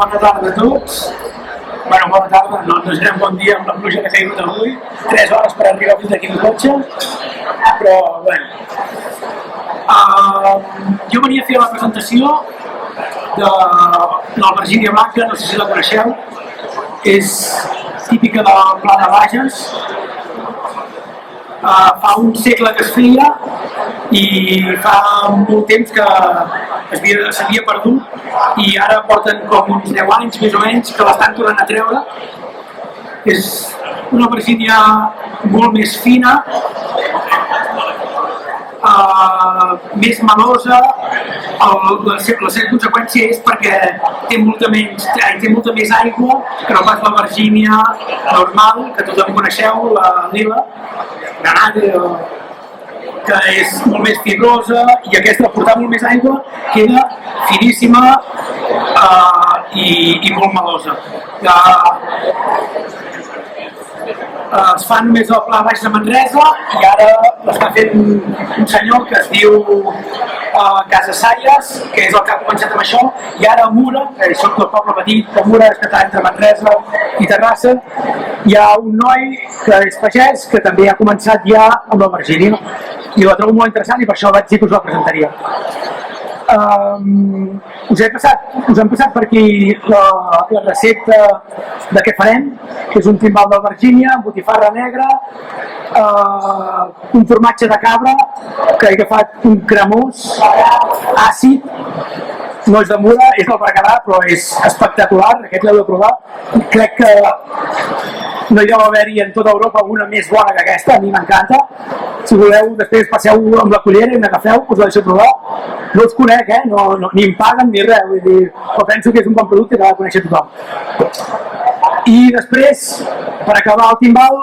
Bona tarda a tots. Bueno, bona tarda, no ens direm bon dia amb la pluja que ha caigut avui. 3 hores per arribar fins aquí en cotxe. Però, bueno. Jo venia a fer la presentació de l'albergínia blanca, no sé si la coneixeu. És típica del Pla de Bages. Fa un segle que es feia i fa molt temps que s'havia perdut i ara porten com uns 10 anys més o menys que l'estan tornant a treure. És una albergínia molt més fina, més melosa. La seva conseqüència és perquè té molta més aigua que no pas l'albergínia normal, que tothom coneixeu, la lila, granate, que és molt més fibrosa, i aquesta, al portar molt més aigua, queda finíssima i molt melosa. Es fa només al Pla Baix de Manresa i ara l'està fent un senyor que es diu Casa Salles, que és el que ha començat amb això, i ara a Mura, que soc del poble petit de Mura, que està entre Manresa i Terrassa, hi ha un noi que és pagès que també ha començat ja amb l'albergínia i la trobo molt interessant i per això vaig dir que us la presentaria. Us hem passat per aquí la recepta de què farem, que és un timbal d'albergínia, botifarra negra, un formatge de cabra que he agafat un cremós àcid, no és de Mura, és del Berguedà, però és espectacular, aquest l'heu de provar. Crec que no hi deu haver-hi en tota Europa una més bona que aquesta, a mi m'encanta. Si voleu, després passeu amb la cullera i n'agafeu, us la deixo provar. No els conec, ni em paguen ni res, vull dir, però penso que és un bon producte que ha de conèixer tothom. I després, per acabar el timbal,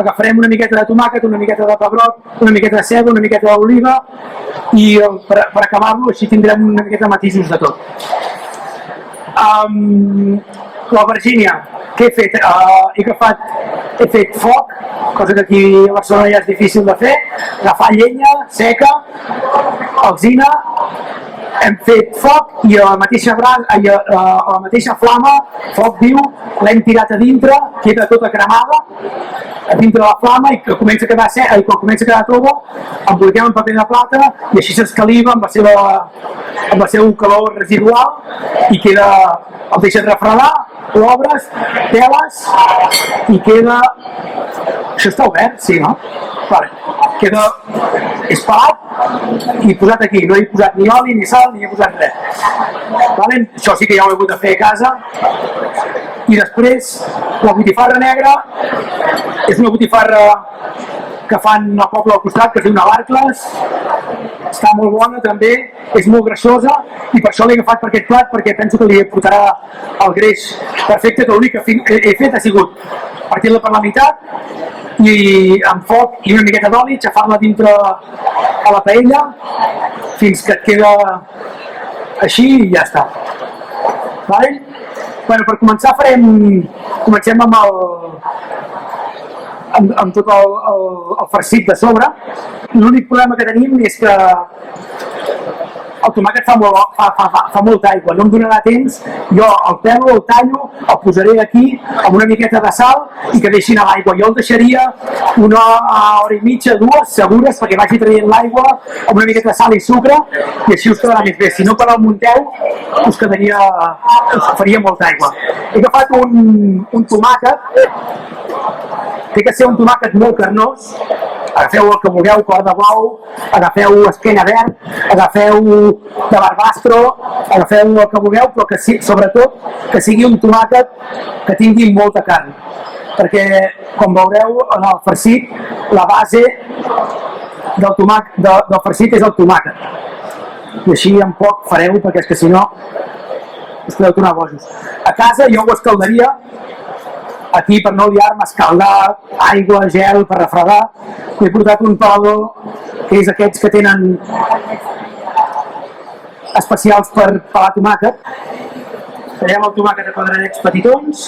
agafarem una miqueta de tomàquet, una miqueta de pebrot, una miqueta de ceba, una miqueta d'oliva, i per acabar-lo així tindrem una miqueta de matisos de tot. L'albergínia, què he fet? He fet foc, cosa que aquí a Barcelona ja és difícil de fer, agafar llenya seca, alzina, hem fet foc i a la mateixa flama, foc viu, l'hem tirat a dintre, queda tota cremada a dintre de la flama, i que comença a quedar seca, i quan comença a quedar tova, emboliquem en paper de plata i així s'escaliva amb el seu calor residual i queda, el deixes refredar, l'obres, teles i queda... Això està obert? Sí, no? Vale. Queda... és pelat i posat aquí, no he posat ni oli, ni sal, ni he posat res. Vale? Això sí que ja ho he hagut de fer a casa. I després, la botifarra negra és una botifarra que fan al poble al costat, que es diu Navarcles. Està molt bona també, és molt greixosa i per això l'he agafat per aquest plat, perquè penso que li portarà el greix perfecte, que l'únic que he fet ha sigut partir-la per la meitat i amb foc i una miqueta d'oli, xafar-la dintre a la paella fins que et queda així i ja està. Vale? Bueno, per començar comencem amb tot el farcit de sobre. L'únic problema que tenim és que el tomàquet fa molta aigua, no em donarà temps. Jo el pelo, el tallo, el posaré aquí amb una miqueta de sal i que deixi anar l'aigua. Jo el deixaria una hora i mitja, 2, segures, perquè vagi traient l'aigua amb una miqueta de sal i sucre i així us quedarà més bé. Si no, quan el munteu us faria molta aigua. He agafat un tomàquet. Té que ser un tomàquet molt carnós. Agafeu el que vulgueu, cor de bou, agafeu esquella verd, agafeu de barbastro, agafeu el que vulgueu, però que sobretot que sigui un tomàquet que tingui molta carn. Perquè, com veureu, en el farcit, la base del farcit és el tomàquet. I així en poc fareu, perquè és que si no us podeu tornar bojos. A casa jo ho escaldaria, aquí per no liar-me, escaldar, aigua, gel per refredar. He portat un toldo, que és aquests que tenen especials per pelar tomàquet. Farem el tomàquet a quadradets petitons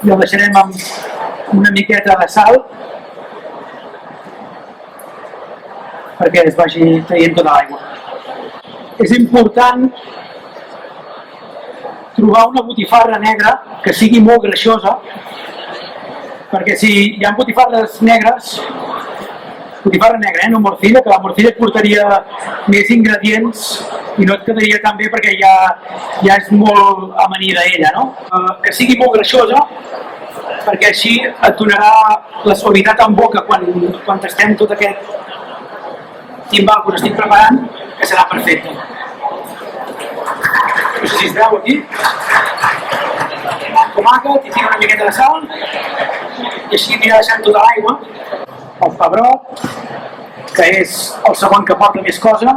i el deixarem amb una miqueta de sal perquè es vagi traient tota l'aigua. és important trobar una botifarra negra que sigui molt greixosa, perquè si hi ha botifarres negres, botifarra negra, no morcilla, que la morcilla et portaria més ingredients i no et quedaria tan bé perquè ja és molt amanida ella, no? Que sigui molt greixosa, perquè així et donarà la suavitat en boca quan tastem tot aquest timbal que us estic preparant, que serà perfecte. No sé si es veu aquí. Tomàquet, hi tiro una miqueta de sal i així anirà deixant tota l'aigua. El pebrot, que és el segon que porta més cosa.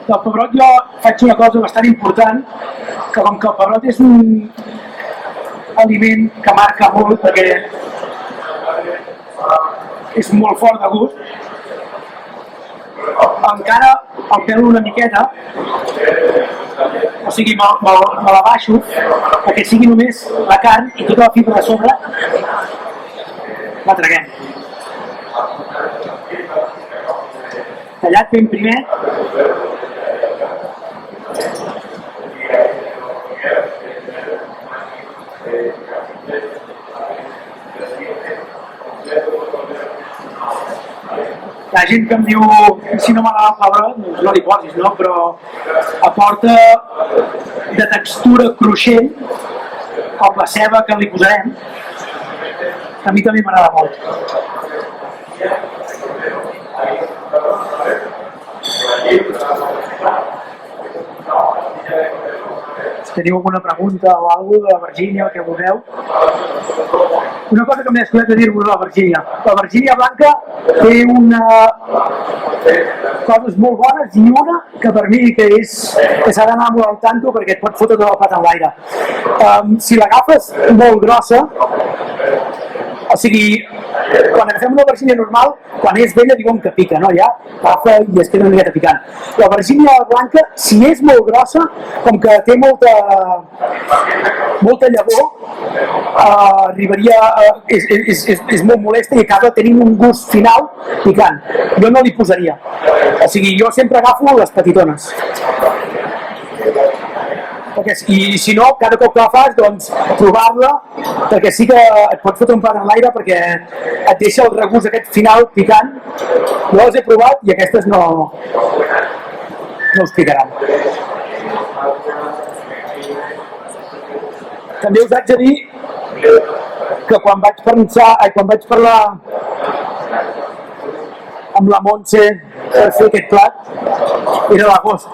Del pebrot jo faig una cosa bastant important, que com que el pebrot és un aliment que marca molt perquè és molt fort de gust, encara el pelo una miqueta, o sigui, me la baixo perquè sigui només la carn i tota la fibra de sobre la traguem. Tallat ben primer. La gent que em diu si no m'agrada el pebrot, doncs no li posis, no? Però aporta de textura cruixent amb la ceba que li posarem. A mi també m'agrada molt. Si teniu alguna pregunta o alguna cosa de la Virgínia, el que vulgueu. Una cosa que m'he descobert de dir-vos de la Virgínia. La Virgínia blanca té coses molt bones i una que per mi que s'ha d'anar molt al tanto perquè et pot fotre tot el plat en l'aire. Si l'agafes molt grossa, o sigui, quan agafem una Virgínia normal, quan és vella diuen que pica, no? Ja agafa i es queda una miqueta picant. La Virgínia blanca, si és molt grossa, com que té molta llavor, arribaria, és molt molesta i acaba tenint un gust final picant. Jo no li posaria. O sigui, jo sempre agafo les petitones. I si no, cada cop que la fas, doncs, provar-la, perquè sí que et pot fotre un plat en l'aire perquè et deixa el regust aquest final picant. Jo les he provat i aquestes no us picaran. També us haig de dir que quan vaig parlar amb la Montse per fer aquest plat, era l'agost.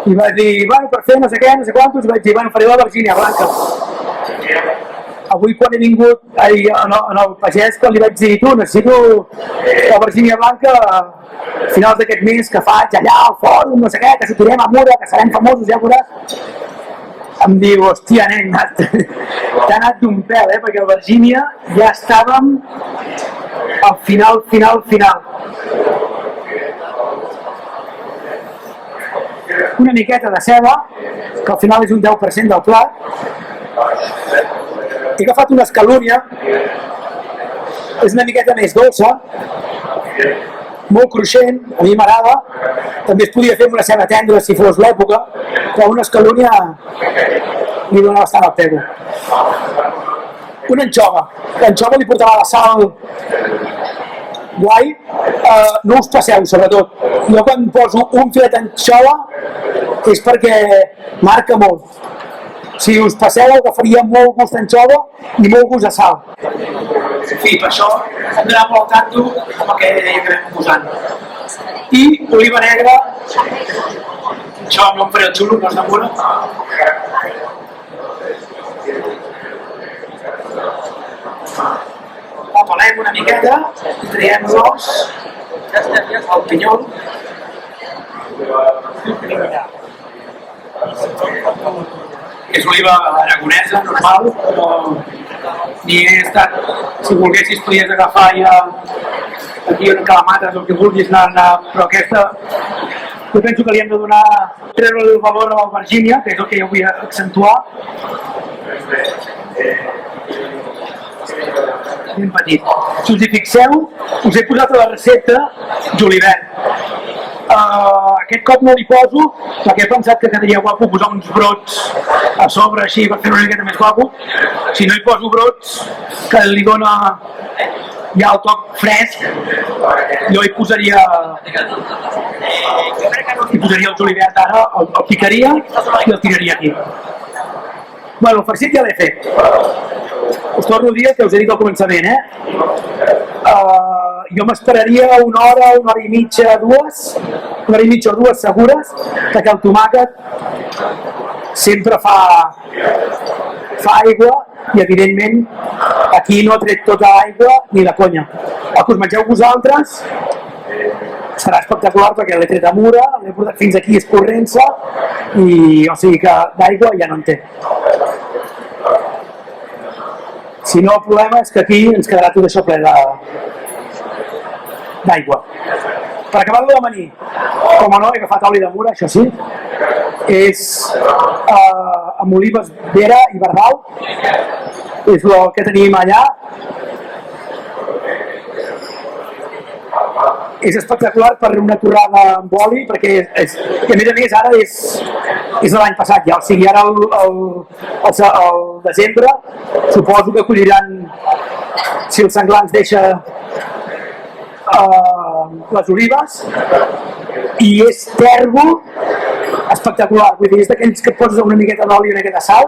I vaig dir, bueno, per fer no sé què, no sé quantos, i vaig dir, bueno, faré la Virgínia blanca. Avui quan he vingut en el pagès, quan li vaig dir, tu, necessito la Virgínia blanca a finals d'aquest mes que faig allà al fòrum, no sé què, que sortirem a Mura, que serem famosos, ja veuràs. Em diu, hòstia, nen, t'ha anat d'un pèl, perquè a Virgínia ja estàvem al final. Una miqueta de ceba, que al final és un 10% del plat. He agafat una escalúnia, és una miqueta més dolça, molt cruixent, a mi m'agrada. També es podia fer amb una ceba tendra si fos l'època, però una escalúnia li dona bastant al pego. Una anxova. L'anxova li portarà la sal guai, no us passeu sobretot. Jo quan poso un filet d'anxova és perquè marca molt. Si us passeu agafaria molt gust d'anxova i molt gust de sal. En fi, per això hem d'anar molt al tanto amb el que acabem posant. I oliva negra, això no em faré el xulo, no és de pura. La pelem una miqueta i traiem l'os, el pinyol. És oliva aragonesa, normal, però ni he estat, si volguessis podies agafar ja aquí en calamates o el que vulguis anar, però aquesta jo penso que li hem de donar, treure el valor a la Virgínia, que és el que jo vull accentuar. ben petit. Si us hi fixeu, us he posat a la recepta julivert. Aquest cop no li poso perquè he pensat que quedaria guapo posar uns brots a sobre així per fer una miqueta més guapo. Si no hi poso brots, que li dona ja el toc fresc, jo hi posaria el julivert ara, el picaria i el tiraria aquí. Bueno, el farcit ja l'he fet. Us torno a dir el que us he dit al començament, jo m'esperaria una hora i mitja, dues, una hora i mitja o dues segures, perquè el tomàquet sempre fa aigua i evidentment aquí no ha tret tota l'aigua ni la conya. El que us mengeu vosaltres serà espectacular perquè l'he tret a mura, l'he portat fins aquí escorrent-se i o sigui que d'aigua ja no en té. Si no, el problema és que aquí ens quedarà tot això ple d'aigua. Per acabar-lo d'amanir, com a no he agafat oli de mura, això sí, és amb olives vera i verdal, és el que tenim allà. És espectacular per una torrada amb oli, perquè a més ara és de l'any passat ja, o sigui, ara al desembre suposo que colliran, si el senglar ens deixa, les olives, i és tèrbol espectacular, vull dir, és d'aquells que et poses una miqueta d'oli i una miqueta de sal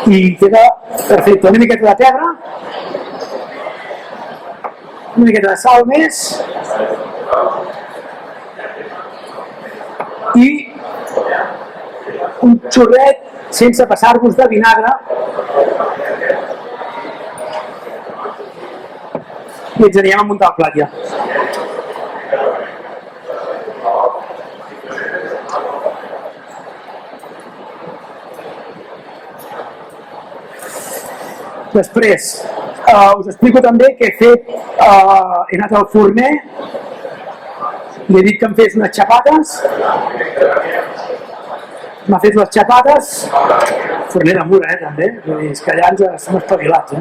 i queda perfecte. Una miqueta de pebre, una miqueta de sal més i un xorret sense passar-vos de vinagre i ens anirem a muntar el plat ja. Després, us explico també que he fet, he anat al forner, li he dit que em fes unes xapates, m'ha fet les xapates, forner de mura, també, és que allà ens som espavilats,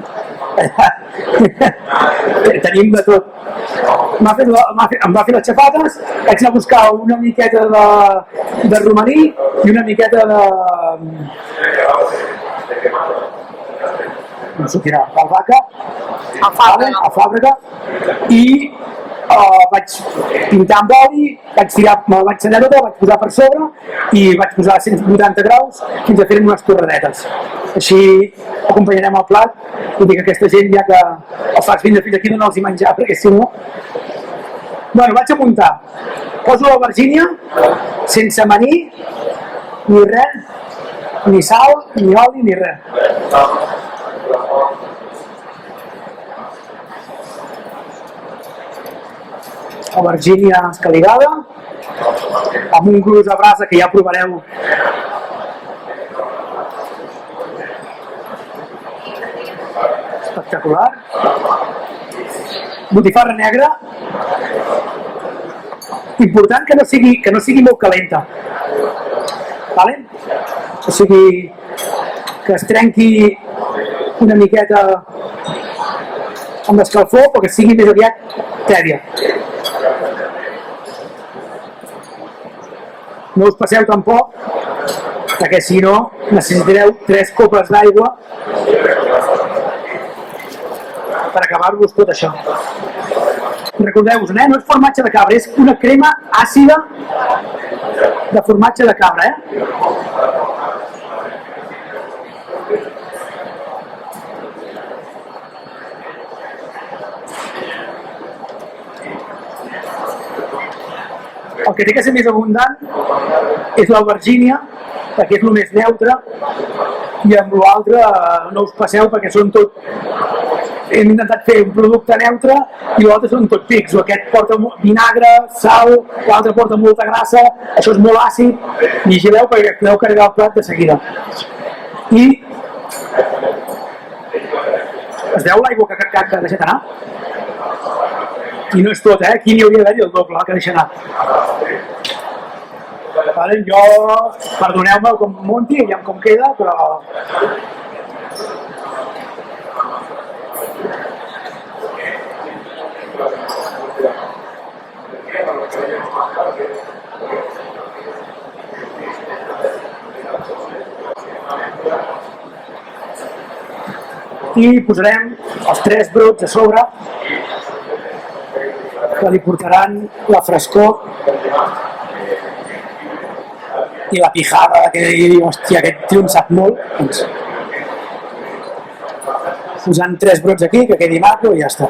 tenim de tot. Em va fer les xapates, vaig anar a buscar una miqueta de romaní i una miqueta de... no sortirà, d'albahaca, alfàbrega, i vaig pintar amb oli, me'l vaig tallar tota, vaig posar per sobre i vaig posar a 180 graus fins a fer-ne unes torradetes. Així acompanyarem el plat i dic que aquesta gent ja que els fas fins aquí no els hi menjar, perquè si no... Bueno, vaig apuntar. Poso l'albergínia sense amanir, ni res, ni sal, ni oli, ni res. Albergínia escaligada, amb un gruix a brasa que ja provareu. Espectacular. Botifarra negra. Important que no sigui molt calenta. Vale? O sigui, que es trenqui una miqueta amb l'escalfor, però que sigui més aviat tèbia. No us passeu tampoc, perquè si no necessitareu 3 copes d'aigua per acabar-vos tot això. Recordeu-vos, no és formatge de cabra, és una crema àcida de formatge de cabra, El que té que ser més abundant és l'albergínia, perquè és el més neutre, i amb l'altre no us passeu perquè són tot... Hem intentat fer un producte neutre i l'altre són tot pics. Aquest porta vinagre, sal, l'altre porta molta grassa, això és molt àcid, vigileu perquè podeu carregar el plat de seguida. I es veu l'aigua que ha deixat anar? I no és tot, aquí n'hi hauria d'haver el doble que deixa anar. Vale, jo, perdoneu-me com munti, aviam com queda, però... i posarem els 3 brots a sobre que li portaran la frescor i la pijada que diu, hòstia, aquest tio en sap molt. Doncs, posant 3 brots aquí, que quedi maco i ja està.